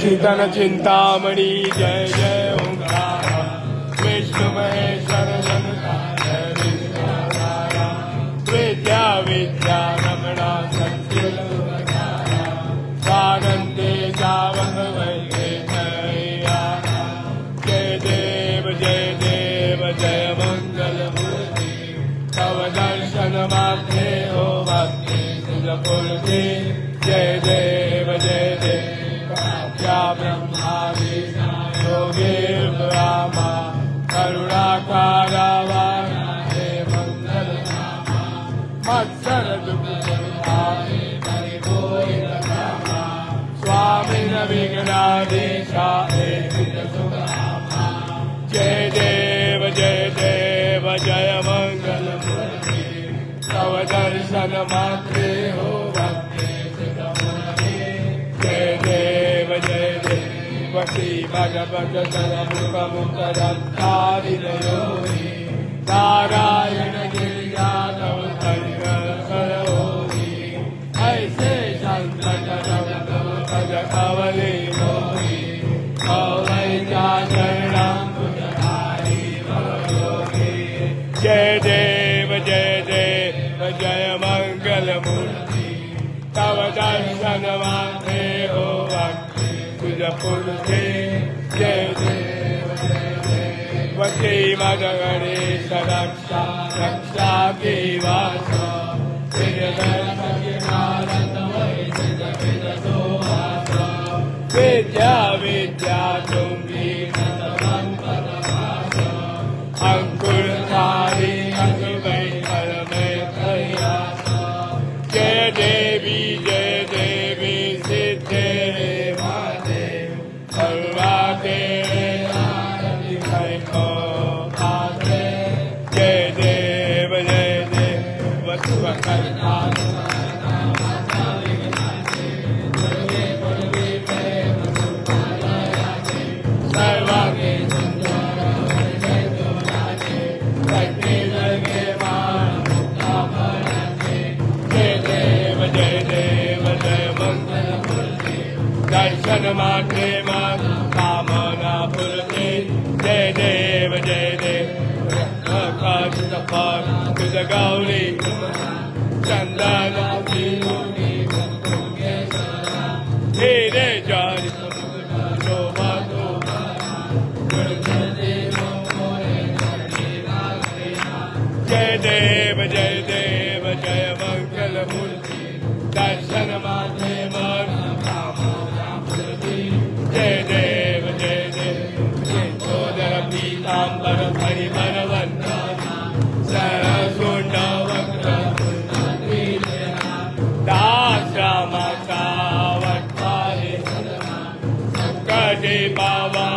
चिंतन चिंतामणि जय जय ओंकार विष्णु महेश्वर जय विद्या विद्या रमणा संकील स्वानंदे सावक वैद्य जय देव जय मंगल मूर्ति तव दर्शन मात्रे हो भक्ति तुझपुरते जय देव ब्रह्मा योगेश्वरामा करुणाकारा हे मंगल मत्सर स्वामी विघ्नाधीशा जय देव जय मंगल तव दर्शन मात्रे हो भक्ति जय देव वशी भगवत सरमुखमुखदत्तादिलयोनि नारायण गिरिजातव करोमि ऐसे संकट भज कवले मोहि कौवैया शरणं तुझारी भवयोगी जय देव जय मंगल मूर्ति तव दर्शन मात्रे हो भक्ति तुझपुरते जय देव वशी मद गणेश रक्षा के वास विद्या विद्या तुम्ही अंकुरधारी अंकुर जय देवी सिद्धे दर्शन मात्रे कामना पुरते जय देव तुझ गौरी चंदन धीरे जारी शोभा जय देव जय मंगल मूर्ति दर्शन मात्रे जय देव सोदर पीतांबर परिमल वंदना सरसुंड वक्र दाश्रमकावत्पाले संकटे बाबा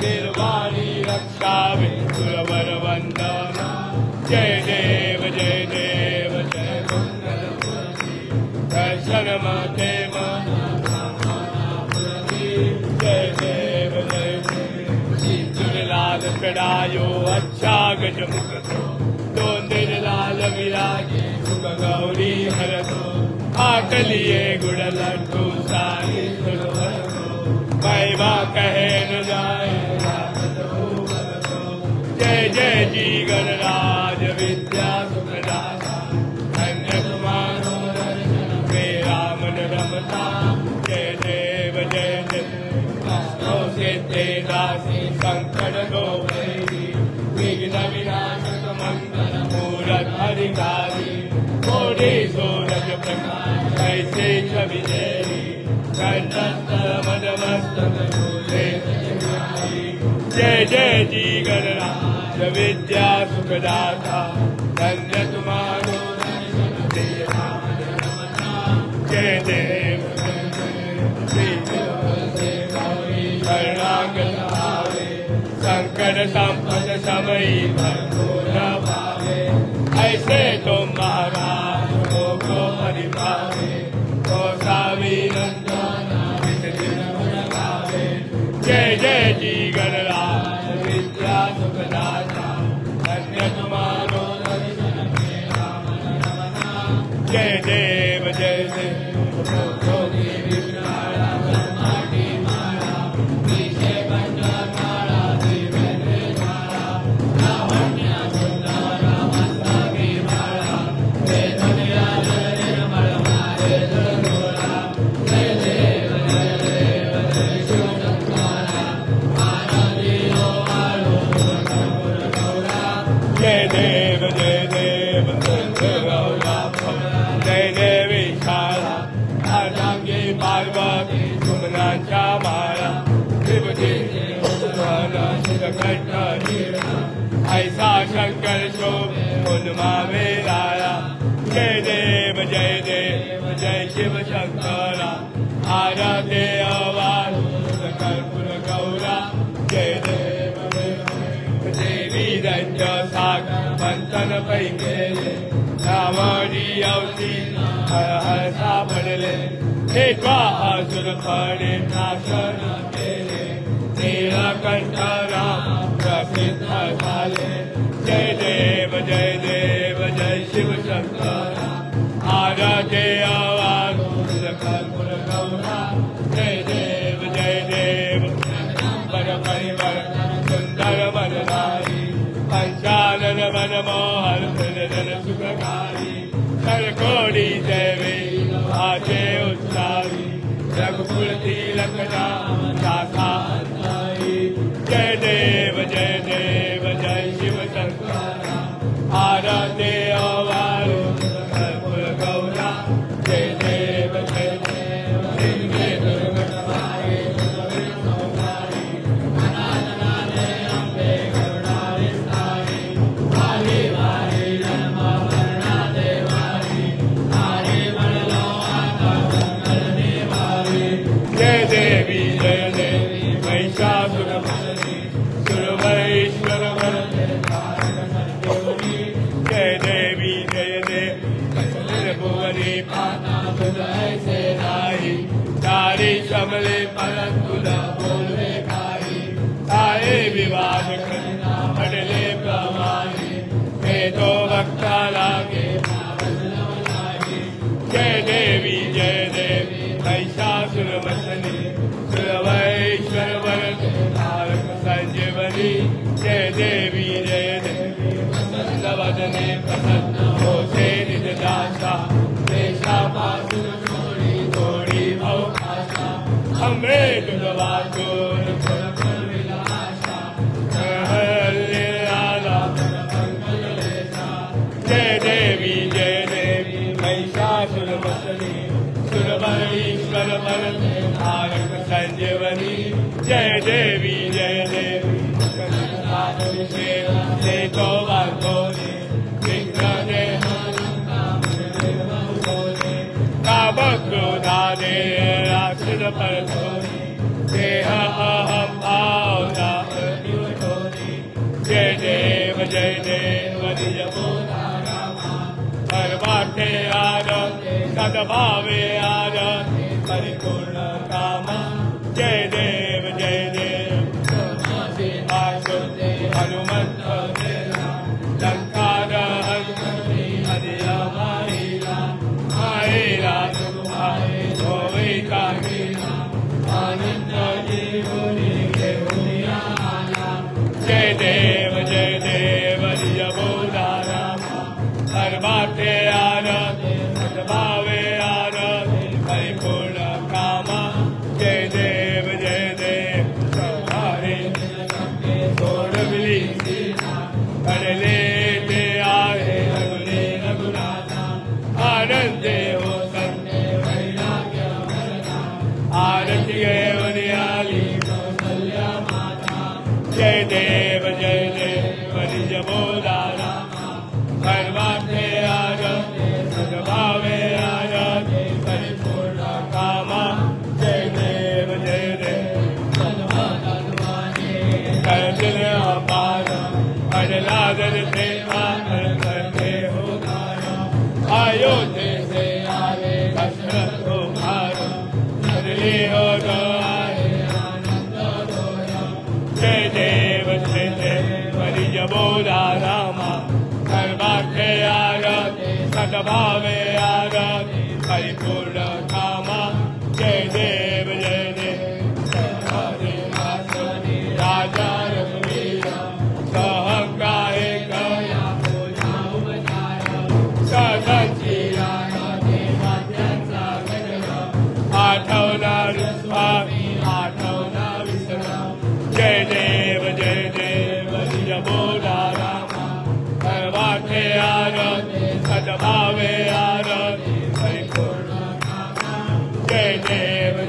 निर्वाणी रक्षा विष्णुवर वंदना जय देव जय मंगल दर्शन माते लाल कड़ायो अच्छा गजमुख दोंदिर लाल विराजे सुख गौरी हर दो आकलिए गुड़ लड्डू सारी महिमा कहे न जाए जय जी गणराज विद्या सुखदाता धन्य तुम्हारो दर्शन मेरा मन रमता जय देव सिद्धे दासी संकट गो विघ्न विनाशक मंगल मूरत अधिकारी कोटि सूरज प्रकाश शेष विजयी कंठस्थलमदमस्तकूले जय जय जी गणराज विद्या सुखदाता धन्य तुम्हारो जय देव शरणागत भावे संकट संपद समय भरपूर भावे ऐसे तुम महाराज को परिभावे तो जय जय जी गणराज विद्या सुखदाता धन्य तुम्हारो जय देव जय देव ऐसा शंकर शो उन्मा में लाया जय देव जय शिव शंकरा आराधे आवाज कर्पूर गौरा जय देव देवी रंज सागर मंथन पैके रामाजी अवती हर हर सापडले हे असुर पडे नाशन केले नीलकंठ राम प्रसिद्ध झाले जय देव जय शिव शंकर आराधे आवाज कर्पूर गौरा जय देव बर परिवर सुंदर वनराई पंचानन मन मोहन हृदय सुखकारी सरकोड़ी देवी आजे उत्साही रघुकुल तिलक नाम शाखा जय देव जय शिव शंकर आराधे आवारो कर्पूर गौरा जय देव सिंहे दुर्गतमाये सौभारी अनाथनाथे अम्बे करुणा विस्तारी वाली वाली जन्म मरणा देवारी हरे मनलो आता संकल निवारी जय देवी महिषासुर सुरवैश्वर जय देवी भुवनी पाता से नाई तारी कमले परंतुल बोले खाई आए विवाद करना पड़ले प्रमाणी भेदो वक्ता लागे जय देवी महिषासुर मसनी सुरवैश्वर वरद तारक संजीवनी जय देवी वसंत वदने प्रसन्न हो से निज दासा देशा पासुर थोड़ी अवकाशा हमें दुर्वासुर विलासा जय देवी महिषासुर मसनी सुरवैश्वर वरद तारक संजीवनी जय देवी से तो बातों विग्रहे काम क्रोधा दे राक्षस पर धोनी देह अहम भावना जय देव निज बोधा रामा हर बाटे आरत सद्भावे आरत परिपूर्ण कामा जय देव हनुमंत लंका आएरा आनंद जय देव निज बोधा रामा हर बाटे आरत सद्भावे आरत दशरथो भार धरले हो आहे आनंद डोळा जय देव हरिय बोला रामा सर्वार्थे आरती सद्भावे आरती परिपूर्ण कामा जय देव हरे वासुदेव राजा रघुवीर सहकाय कया पूजा उपचार सदची देवात्यांचा गणग आठवणार स्वामी आठवणार विसरा जय देव हरिय बोला रामा सर्वार्थे आरती सद्भावे आरती परिपूर्ण कामा जय देव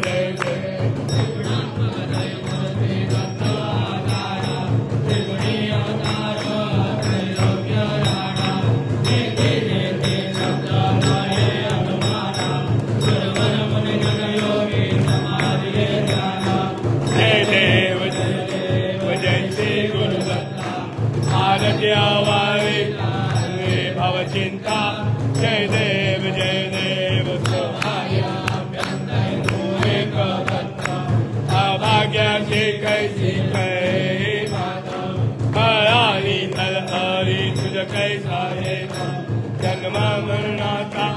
चिंता जय देव अभाग्याची कैसी कै हरी हरी तुझ कैसा जन्म मरणाचा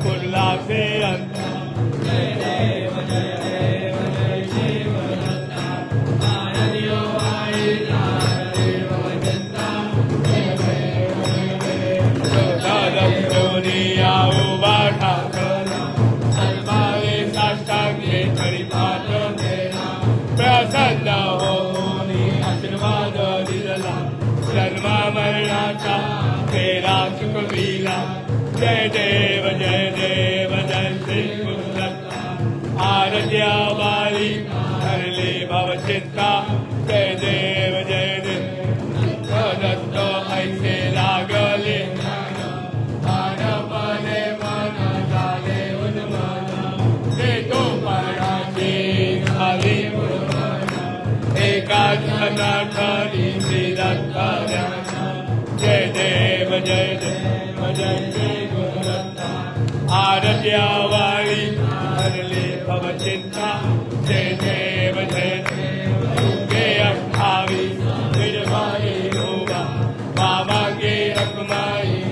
कुर्ला से अंत जय देव जय शिव उभा ठाकरा सर्वारे साष्टांगे परिपाठ केला प्रसन्न होऊन आशीर्वाद दिला जन्म मरणाचा फेरा चुकविला जय देव जय श्री गुरुदत्ता आरत्या बाली हरले भवचिंता जय देव दत्त ऐसे लागले एकाधनाथारी श्रीदत्तार्या जय देव श्री गुरुदत्ता आरत्या वाली हरले भवचिंता जय देव गे 28 निर्माई होगा मामागे रखमाई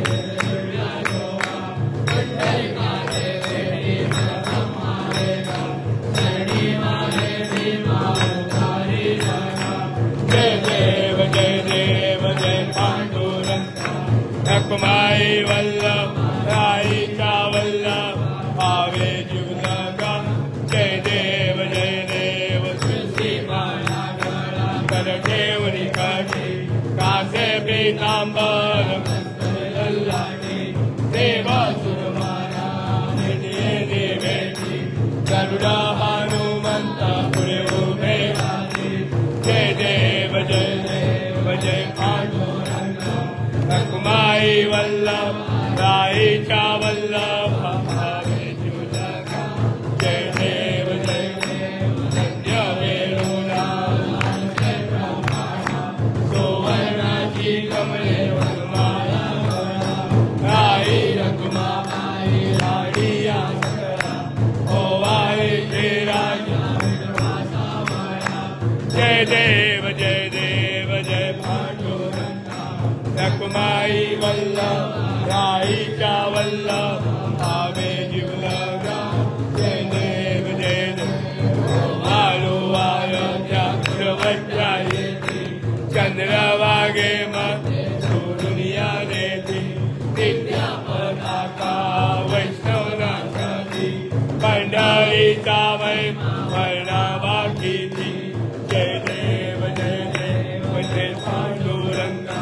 कुमाई वल्लभ राई का वल्लभ आवे जुगनगा जय देव तुलसी माया कर ठेवणी काठी कासे पीतांबर देवा सुरमाया देवेची गरुडा हनुमंत पुढे उभे जय देव जय कुमाई वल्लभ राईचा वल्लभ भावे जुलगा जय देव संध्या वेळुला सुवर्णाची कमले वनमाला राई रकुमाई राडिया ओवाई जय राजा जय देव जय कुमाई वल्लभ राईचा वल्लभ भावे जीवलगा जय देव आलो आयोध्या प्रवच्या येती चंद्रवागे माते दुनिया देती दिव्या पताका वैष्णवनाथी पंढरीचा महिमा बाकीची जय देव पांडुरंगा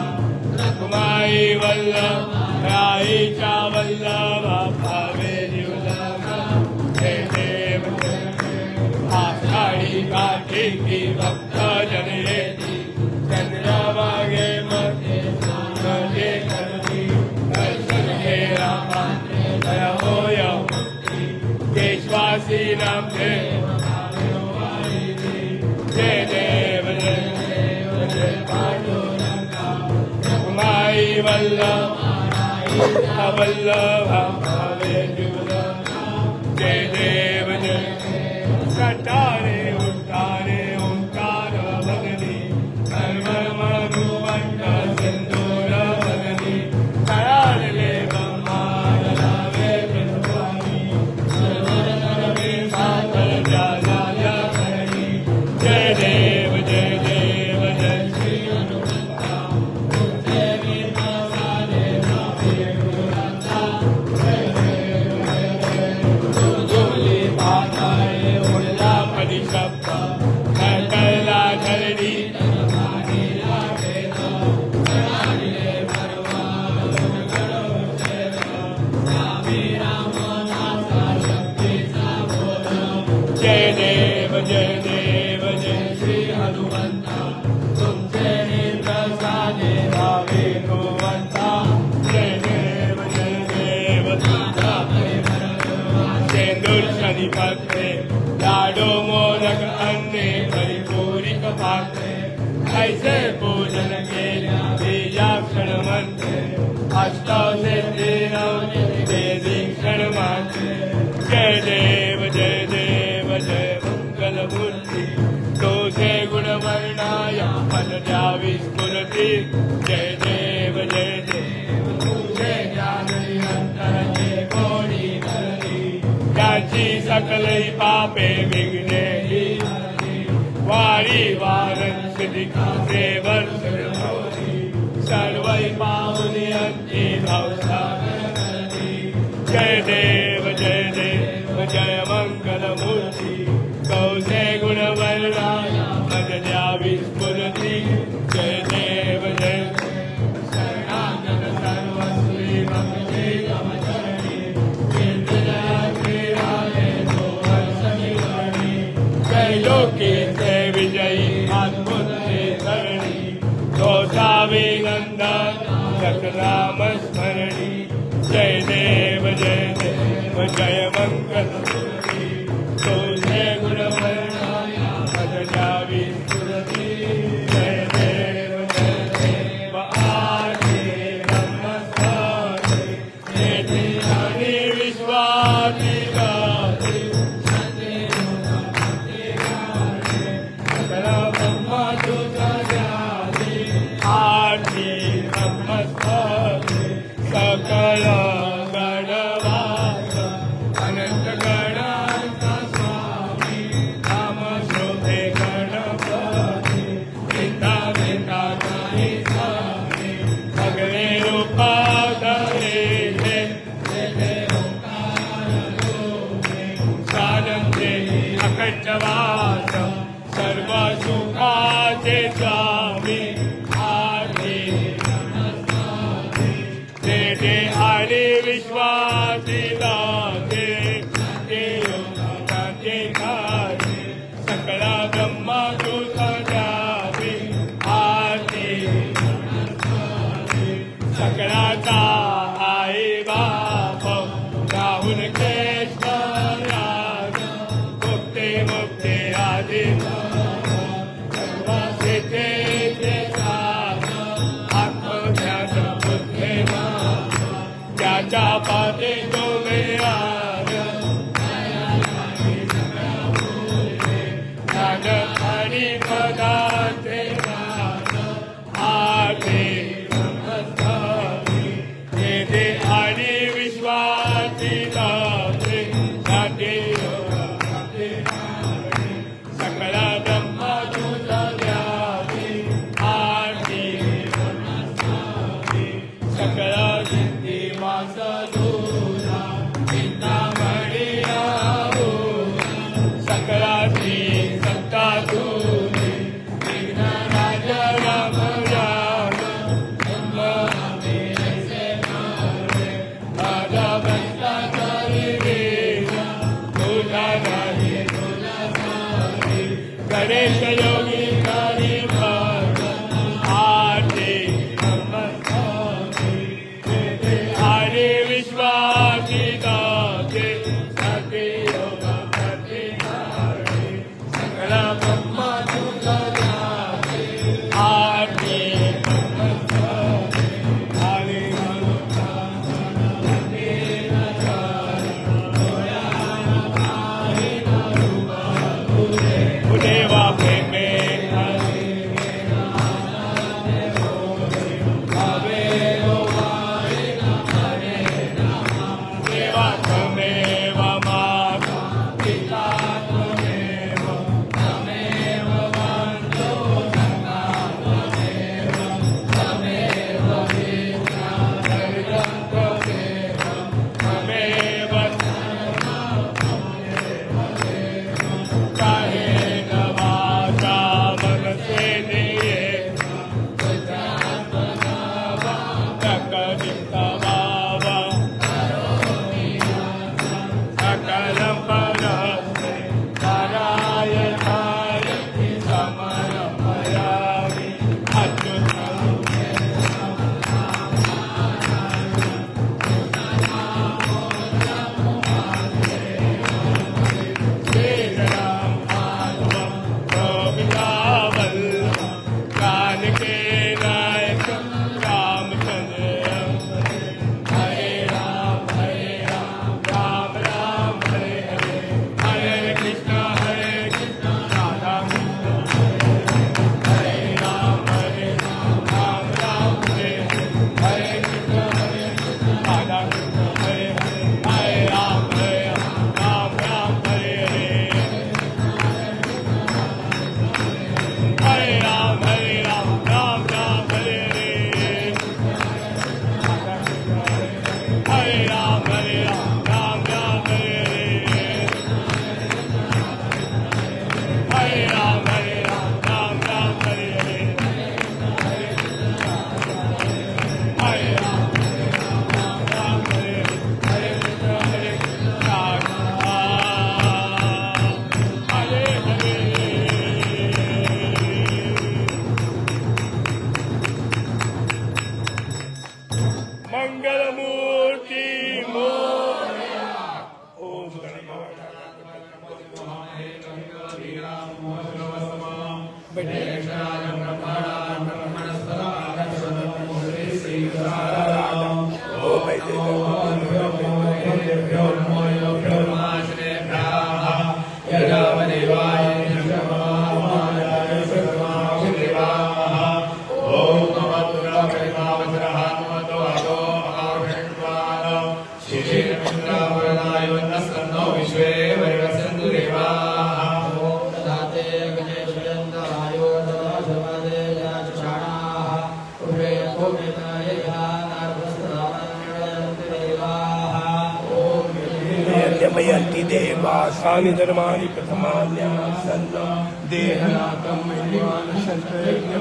कुमाई वल्लभ राईचा वल्लभ भावे जीवलगा जय देव आषाढी कार्तिकी भक्त जन येती चंद्रभागे मध्ये सोनले करती दर्शन घे रामा दया होय केशवासी नाम देव जय देव जय पांडुरंगा कुमाई वल्लभ वल्लभ भावे जीवलगा जय कटारे उत्तारे ओंकार वदनी सर्वमनुवंत सिंदूर वदनी तयारले ब्रह्मांडलावे ब्रह्माणी सर्वनरवे सागर जालाय करणी जय देव जय देव जय श्री हनुमंता तुझे विनावाने नावे गुरुनाथा जय देव जोली पाताळे उडला परिशब्द सकला धरणी जय देव जय श्री हनुमंता तुमचे नेत्र साधे रावे गोवंता जय देव तुझा सेंदूर शनी पत्रे लाडो मोदक अन्ने परिपूरिक पात्रे ऐसे पूजन केल्या या क्षण मंत्रे अष्टाव सिद्धी वेदी क्षण मात्रे जय देव जय मंगल मूर्ती दोषे गुणवर्णाय पद द्यावी स्फुरती जय देव तुझे ज्ञान निरंतरचे कोणी करती त्याची सकलही पापे विघ्ने ही वारी वारण सिद्धिकाचे वर्ष सर्वही पाहुनी अंती भवसागरती जय देव जय मंगल मूर्ती कौसे गुणवर्णाय पद द्यावी स्फुरती जय देव शरणागत सर्वस्वी भक्ती कमचरणी त्रैलोकीचे विजयी अद्भुते धरणी दोषावी नंदन सकराम स्मरणी जय देव जय मंगल मूर्ती तुझे गुणवर्णाय पद द्यावी स्फुरती जय देव आरती नमस्ते येथे आणि विश्वासी गाते सकल ब्रह्मा तुझा द्यावे आरती नमस्ते सकल गणवास अनंत गणांचा स्वामी नाम शोभे गणपती पिता पिता काही स्वामी सगळे रूपा धरे सानंदे अखंडवास सर्व सुखाचे स्वामी आरती ते आणि विश्वासी दाते ते योगाचे कार्य सकळा ब्रह्मा तुझा द्यावे आरती सकळाचा आई बाप राहुल कृष्ण राज मुक्ते आदी सर्वसिद्धेचे आत्मज्ञान बुद्धे त्याच्या पादे तुम्ही ज्ञान आणि पदार्थे आरती येथे आणि विश्वासी दाते सकला ब्रह्मा तुझा द्यावी आरती सकला सिद्धी वास तुझा चिंतामणी सकला ती सत्ता तुझी विघ्न राज राम राम राजा भक्ता तुझा नाही गणेश योगी करी आरती आणि विश्वासी दाते सती योग सकला ब्रह्मा तुझा आरती यन्ति देवा सानि धर्माणि प्रथमान्यासन्न देहनाथं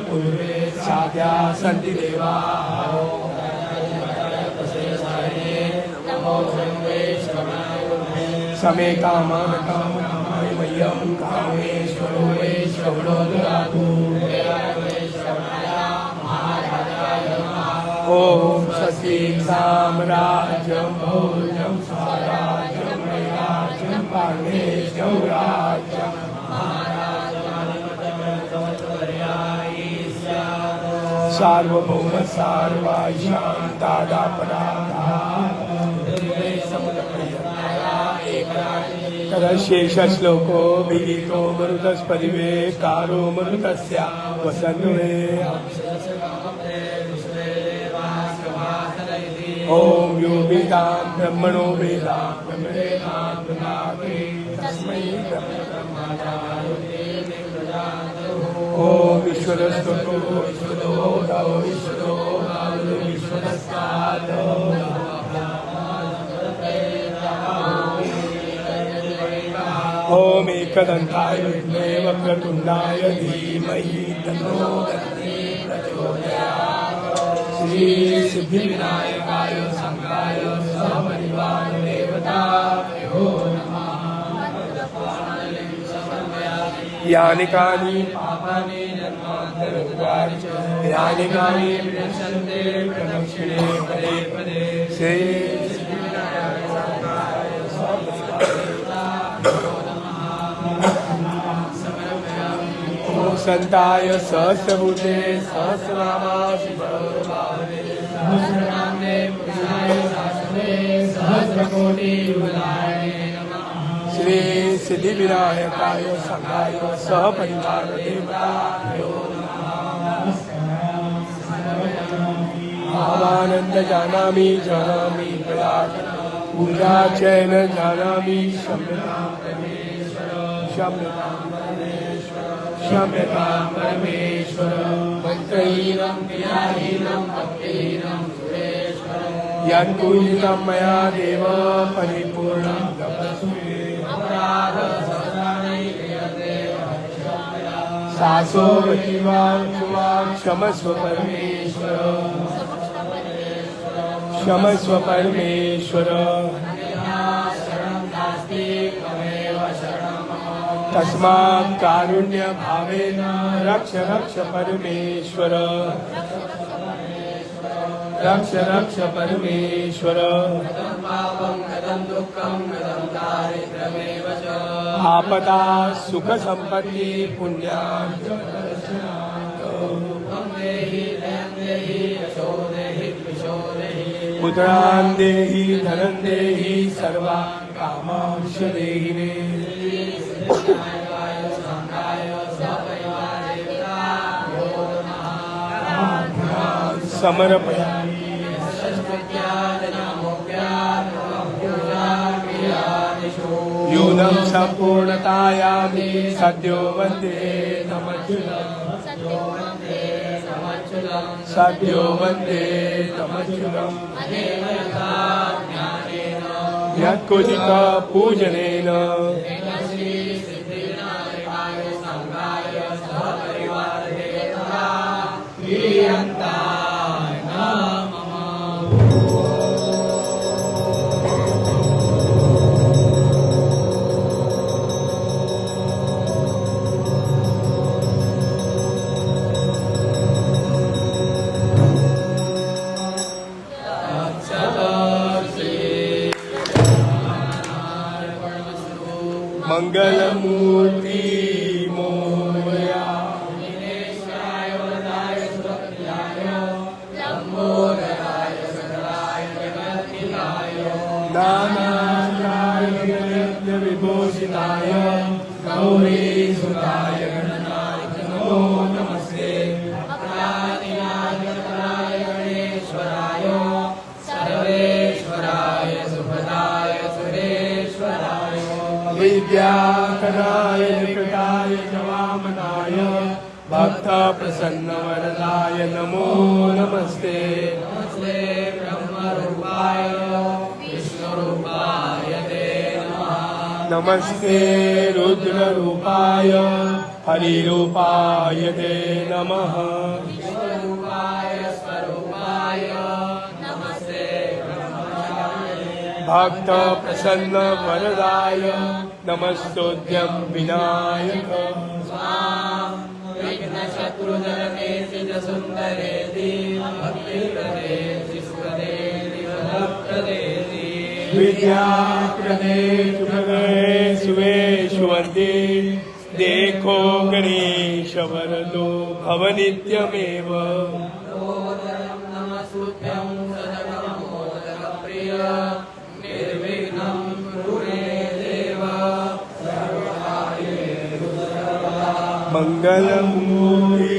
पूर्वे साध्या सन्ति देवाः समे कामाय मह्यं कामेश्वरो वैश्रवणो ददातु ॐ शशि साम्राज्यं भोजं स्वराज्यं वैराज्यं पाणेश्वं राज्यं सार्वभौम सार्वायां तदशेषश्लोको विदितो मरुतस्परिवेकारो मरुतस्य वसन्वे ॐ यो वेदां ब्रह्मणो वेदां तस्मै ॐ ईश्वरस्तुतो ईश्वरस्तात् ॐ एकदन्ताय विद्महे वक्रतुण्डाय धीमहि तन्नो दन्ति प्रचोदयात् श्री सिद्धिविनायकाय शङ्कराय सपरिवार देवताभ्यो नमः यानि कानि पापानि जन्मान्तरकृतानि च यानि कानि विनश्यन्ते प्रदक्षिणे पदे पदे श्री संताय सहस्रभूते सहस्रनामा सहस्रनामे पुरुषाय शाश्वते सहस्रकोटि युगलाय श्री सिद्धिविनायकाय संघाय सहपरिवार देवताभ्यो भावानंद जानामि जानामि प्रयाग पूजा चैन जानामि क्षम्यतां परमेश्वर मन्त्रहीनं क्रियाहीनं भक्तिहीनं सुरेश्वर यत्पूजितं मया देव परिपूर्णं तपस्वी अपराधसहस्राणि क्रियते सासो क्षमस्व परमेश्वर क्षमस्व परमेश्वर तस्मात् कारुण्य भावेन रक्ष रक्ष परमेश्वर रक्ष रक्ष परमेश्वर आपदा सुख संपत्ति पुण्यात् पुत्रान् देहि धनं देहि सर्वा कामांश देहि मे समर्पयामि यूनं सम्पूर्णतायामि सद्यो वन्दे सद्यो वन्दे तमच्युतम् यत्कुजित पूजनेन मंगलमूर्ति मोरया गणेशनाय गौरीसुताय गणनाथ नमो नमस्ते अक्रादिनाथपराय गणेश्वराय सर्वेश्वराय सुभदाय सुरेश्वराय विद्याकराय निकटाय च वामनाय भक्तप्रसन्नवरदाय नमो नमस्ते नमस्ते ब्रह्मरूपाय विष्णुरूपाय ते नमः नमस्ते रुद्ररूपाय हरिरूपाय ते नमः विष्णुरूपाय स्वरूपाय नमस्ते ब्रह्मचारिणे भक्तप्रसन्नवरदाय नमस्तुभ्यं विनायक स्वां विघ्नशत्रुजनकेशिजसुन्दरेति भक्तिप्रदेशि सुखदेति वरप्रदेशि विद्याप्रदे सुभगे सुवेशुवन्ते देखो गणेश वरदो भव नित्यमेव नमोदरं नमस्तुभ्यं सदगमोदकप्रिय निर्विघ्नं कुरु मे देव मङ्गलमूर्ति